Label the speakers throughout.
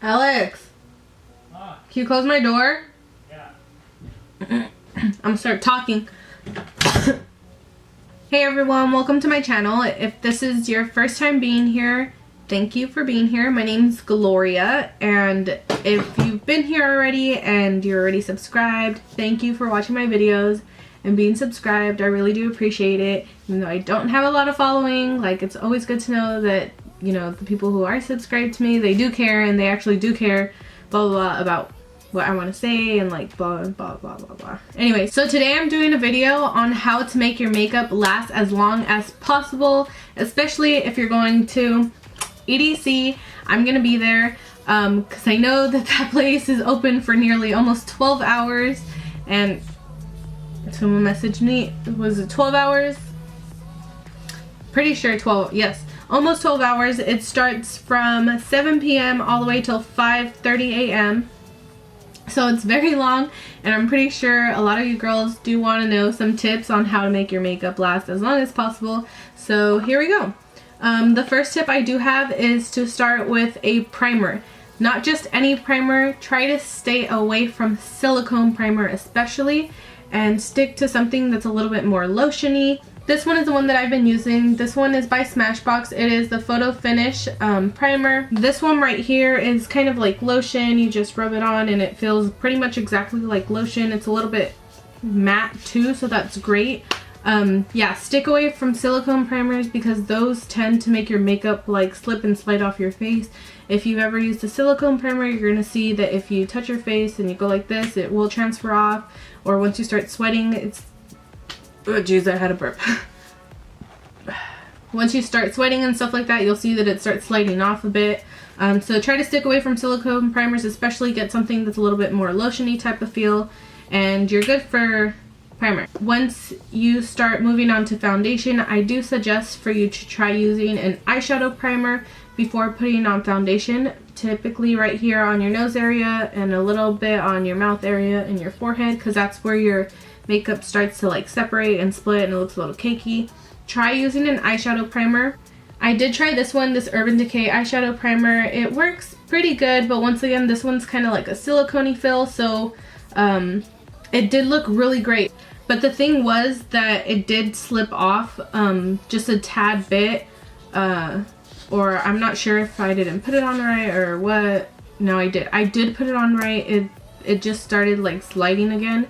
Speaker 1: Alex, can you close my door?
Speaker 2: Yeah.
Speaker 1: I'm gonna start talking. Hey everyone, welcome to my channel. If this is your first time being here, thank you for being here. My name's Gloria, and if you've been here already and you're already subscribed, thank you for watching my videos and being subscribed. I really do appreciate it. Even though I don't have a lot of following, like, it's always good to know that, you know, the people who are subscribed to me, they do care, and they actually do care, blah blah blah, about what I want to say, and like blah blah blah blah blah. Anyway, so today I'm doing a video on how to make your makeup last as long as possible, especially if you're going to EDC. I'm gonna be there because I know that that place is open for nearly almost 12 hours, and someone messaged me, was it 12 hours? Pretty sure 12, yes, almost 12 hours. It starts from 7 p.m. all the way till 5:30 a.m. So it's very long, and I'm pretty sure a lot of you girls do want to know some tips on how to make your makeup last as long as possible. So here we go. The first tip I do have is to start with a primer. Not just any primer. Try to stay away from silicone primer especially, and stick to something that's a little bit more lotiony. This one is the one that I've been using. This one is by Smashbox. It is the Photo Finish primer. This one right here is kind of like lotion. You just rub it on and it feels pretty much exactly like lotion. It's a little bit matte too, so that's great. Yeah, stick away from silicone primers because those tend to make your makeup like slip and slide off your face. If you've ever used a silicone primer, you're going to see that if you touch your face and you go like this, it will transfer off. Or once you start sweating, it's... Oh jeez, I had a burp. Once you start sweating and stuff like that, you'll see that it starts sliding off a bit. So try to stick away from silicone primers, especially get something that's a little bit more lotiony type of feel, and you're good for primer. Once you start moving on to foundation, I do suggest for you to try using an eyeshadow primer before putting on foundation. Typically right here on your nose area and a little bit on your mouth area and your forehead, because that's where your makeup starts to like separate and split and it looks a little cakey. Try using an eyeshadow primer. I did try this one, this Urban Decay eyeshadow primer. It works pretty good, but once again, this one's kind of like a silicone-y feel, so it did look really great. But the thing was that it did slip off just a tad bit, or I'm not sure if I didn't put it on right or what. No, I did put it on right. It just started like sliding again.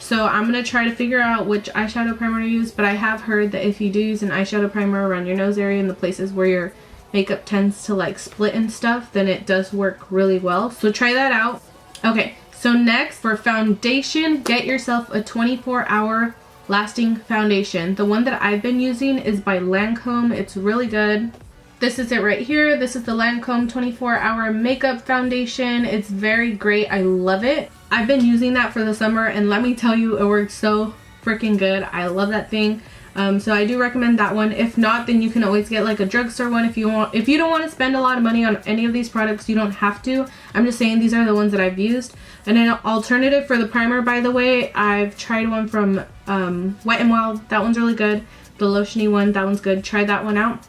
Speaker 1: So I'm going to try to figure out which eyeshadow primer to use, but I have heard that if you do use an eyeshadow primer around your nose area and the places where your makeup tends to like split and stuff, then it does work really well. So try that out. Okay, so next for foundation, get yourself a 24-hour lasting foundation. The one that I've been using is by Lancome. It's really good. This is it right here. This is the Lancome 24-hour makeup foundation. It's very great. I love it. I've been using that for the summer, and let me tell you, it works so freaking good. I love that thing. So I do recommend that one. If not, then you can always get like a drugstore one if you want. If you don't want to spend a lot of money on any of these products, you don't have to. I'm just saying these are the ones that I've used. And an alternative for the primer, by the way, I've tried one from Wet n Wild. That one's really good. The lotiony one, that one's good. Try that one out.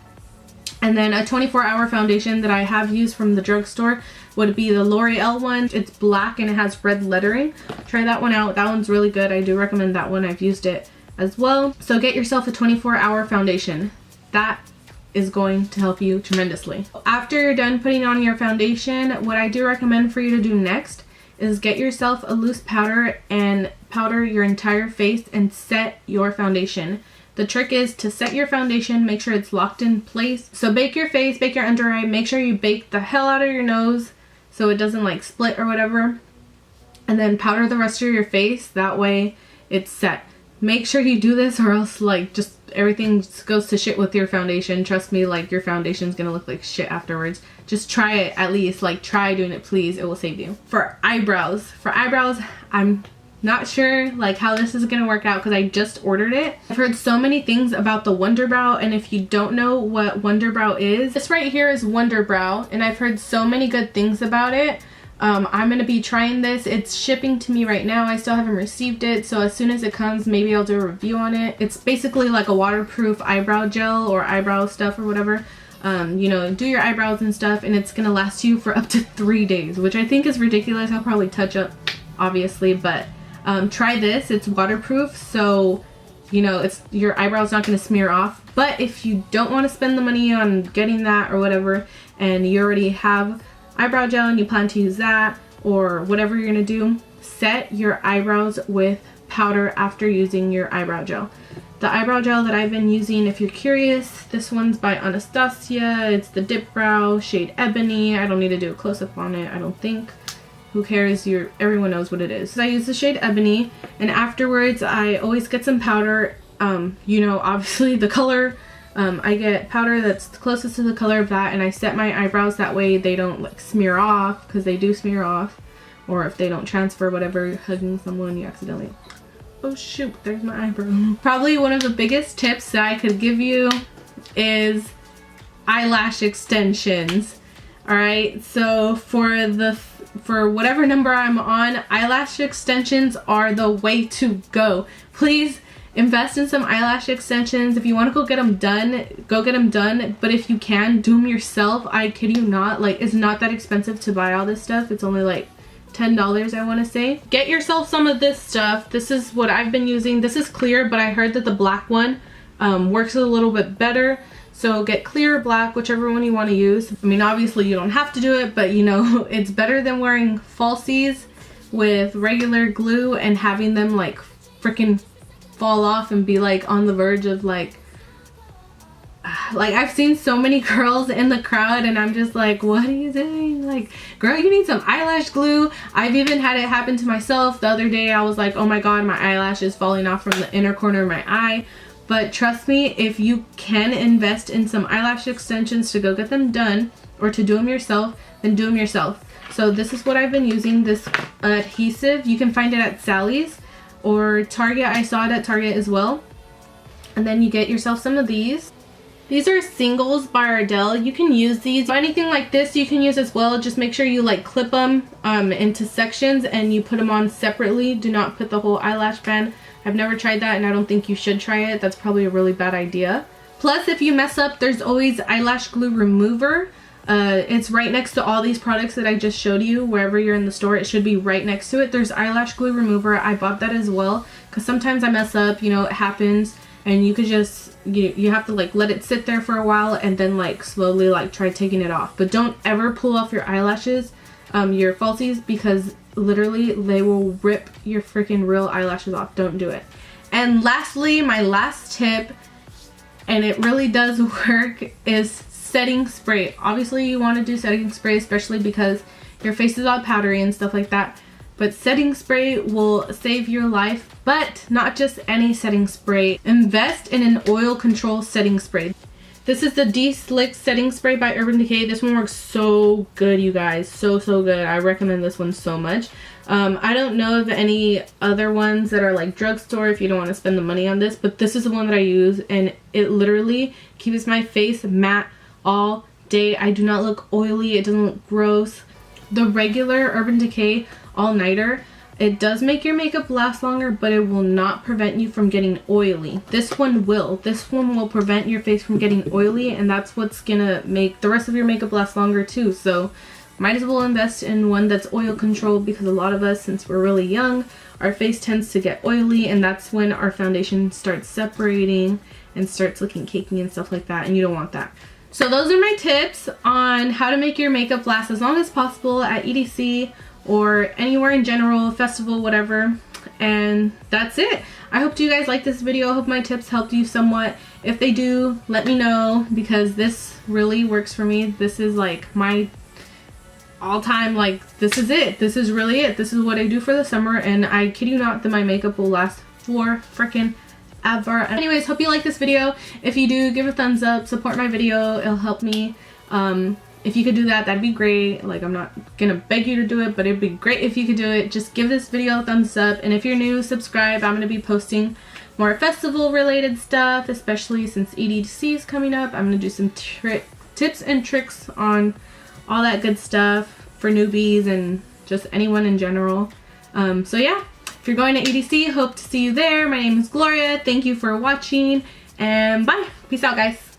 Speaker 1: And then a 24-hour foundation that I have used from the drugstore would be the L'Oreal one. It's black and it has red lettering. Try that one out. That one's really good. I do recommend that one. I've used it as well. So get yourself a 24-hour foundation. That is going to help you tremendously. After you're done putting on your foundation, what I do recommend for you to do next is get yourself a loose powder and powder your entire face and set your foundation. The trick is to set your foundation, make sure it's locked in place. So bake your face, bake your under eye, make sure you bake the hell out of your nose so it doesn't like split or whatever. And then powder the rest of your face, that way it's set. Make sure you do this or else like just everything just goes to shit with your foundation. Trust me, like your foundation's gonna look like shit afterwards. Just try it at least, like try doing it please, it will save you. For eyebrows, I'm not sure like how this is gonna work out because I just ordered it. I've heard so many things about the Wonder Brow, and if you don't know what Wonder Brow is, this right here is Wonder Brow, and I've heard so many good things about it. I'm gonna be trying this. It's shipping to me right now. I still haven't received it, so as soon as it comes, maybe I'll do a review on it. It's basically like a waterproof eyebrow gel or eyebrow stuff or whatever. you know, do your eyebrows and stuff, and it's gonna last you for up to 3 days, which I think is ridiculous. I'll probably touch up, obviously, but try this. It's waterproof, so you know, it's your eyebrows not gonna smear off. But if you don't want to spend the money on getting that or whatever, and you already have eyebrow gel and you plan to use that or whatever you're gonna do, set your eyebrows with powder after using your eyebrow gel. The eyebrow gel that I've been using, if you're curious, this one's by Anastasia. It's the Dip Brow shade Ebony. I don't need to do a close-up on it, I don't think. Who cares? Everyone knows what it is. So I use the shade Ebony, and afterwards I always get some powder. You know, obviously the color, I get powder that's closest to the color of that, and I set my eyebrows that way they don't like smear off, because they do smear off, or if they don't transfer, whatever, hugging someone you accidentally, oh shoot, there's my eyebrow. Probably one of the biggest tips that I could give you is eyelash extensions. Alright, so for whatever number I'm on, eyelash extensions are the way to go. Please invest in some eyelash extensions. If you want to go get them done, go get them done. But if you can, do them yourself. I kid you not, like, it's not that expensive to buy all this stuff. It's only like $10, I want to say. Get yourself some of this stuff. This is what I've been using. This is clear, but I heard that the black one works a little bit better. So get clear or black, whichever one you want to use. I mean, obviously you don't have to do it, but you know, it's better than wearing falsies with regular glue and having them like freaking fall off and be like on the verge of like I've seen so many girls in the crowd and I'm just like, what are you doing? Like, girl, you need some eyelash glue. I've even had it happen to myself. The other day I was like, oh my god, my eyelash is falling off from the inner corner of my eye. But trust me, if you can invest in some eyelash extensions to go get them done or to do them yourself, then do them yourself. So this is what I've been using, this adhesive. You can find it at Sally's or Target. I saw it at Target as well. And then you get yourself some of these. These are singles by Ardell. You can use these. Anything like this you can use as well. Just make sure you like clip them into sections and you put them on separately. Do not put the whole eyelash band. I've never tried that and I don't think you should try it. That's probably a really bad idea. Plus, if you mess up, there's always eyelash glue remover. It's right next to all these products that I just showed you. Wherever you're in the store, it should be right next to it. There's eyelash glue remover. I bought that as well because sometimes I mess up, you know, it happens. And you could just, you have to like let it sit there for a while and then like slowly like try taking it off. But don't ever pull off your eyelashes, your falsies, because literally they will rip your freaking real eyelashes off. Don't do it. And lastly, my last tip, and it really does work, is setting spray. Obviously you want to do setting spray, especially because your face is all powdery and stuff like that. But setting spray will save your life, but not just any setting spray. Invest in an oil control setting spray. This is the De-Slick setting spray by Urban Decay. This one works so good, you guys. So good. I recommend this one so much. I don't know of any other ones that are like drugstore if you don't want to spend the money on this, but this is the one that I use and it literally keeps my face matte all day. I do not look oily. It doesn't look gross. The regular Urban Decay all-nighter, it does make your makeup last longer, but it will not prevent you from getting oily. This one will. This one will prevent your face from getting oily, and that's what's gonna make the rest of your makeup last longer too. So might as well invest in one that's oil controlled, because a lot of us, since we're really young, our face tends to get oily, and that's when our foundation starts separating and starts looking cakey and stuff like that, and you don't want that. So those are my tips on how to make your makeup last as long as possible at EDC or anywhere in general, festival, whatever. And that's it. I hope you guys like this video. I hope my tips helped you somewhat. If they do, let me know, because this really works for me. This is like my all-time, like, this is it. This is really it. This is what I do for the summer, and I kid you not that my makeup will last for freaking ever. Anyways, hope you like this video. If you do, give a thumbs up, support my video. It'll help me. If you could do that, that'd be great. Like, I'm not gonna beg you to do it, but it'd be great if you could do it. Just give this video a thumbs up, and if you're new, subscribe. I'm gonna be posting more festival related stuff, especially since EDC is coming up. I'm gonna do some tips and tricks on all that good stuff for newbies and just anyone in general. So yeah, if you're going to EDC, hope to see you there. My name is Gloria. Thank you for watching, and bye. Peace out, guys.